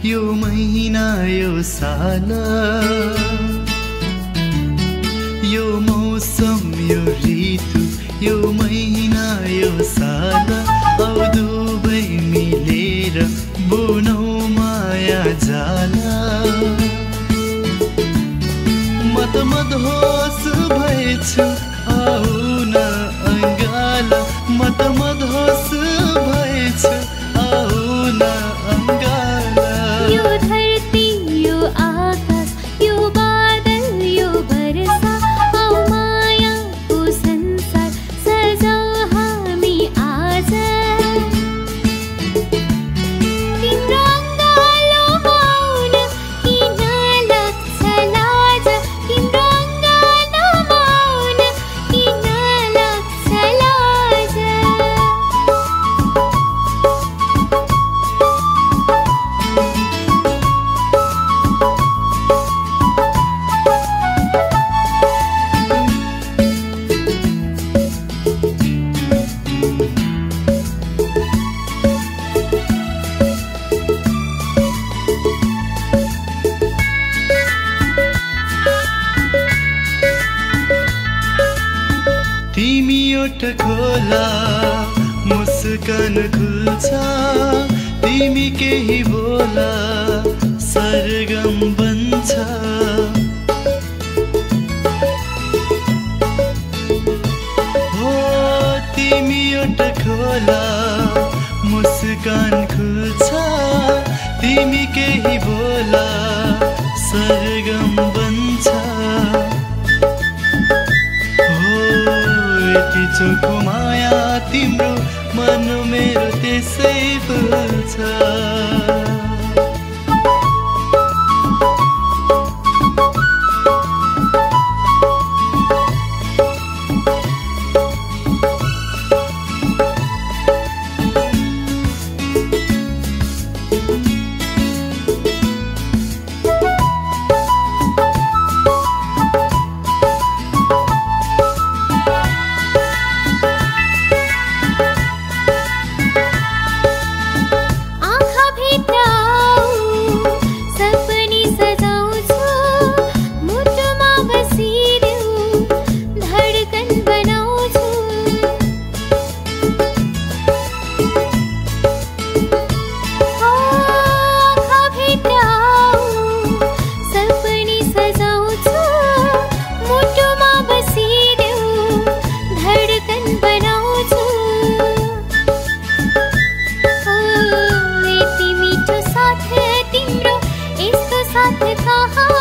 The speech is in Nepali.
यो महिना यो साल यो मौसम यो ऋतु यो महिना यो साल औ दुबै मिलेर बुनौ माया जाला मदहोस भएछु आऊ न अङ्गाला मदहोस भएछु आऊ न अङ्गाला यो धरती यो आकाश यो बादल यो वर्षा औ मायाको संसार सजाऊ हामी आज तिम्रो अङ्गालो आउन किन लाग्छ लाज तिम्रो अङ्गालो आउन किन लाग्छ लाज तिमी एउटा खोला मुस्कान खुल्छ तिमी केही बोला सरगम बन्छ हो तिमी एउटा खोला मुस्कान खुल्छ तिमी केही बोला सरगम बन्छ यति चोखो माया तिम्रो मन मेरो त्यसै फुल्छ कहाँ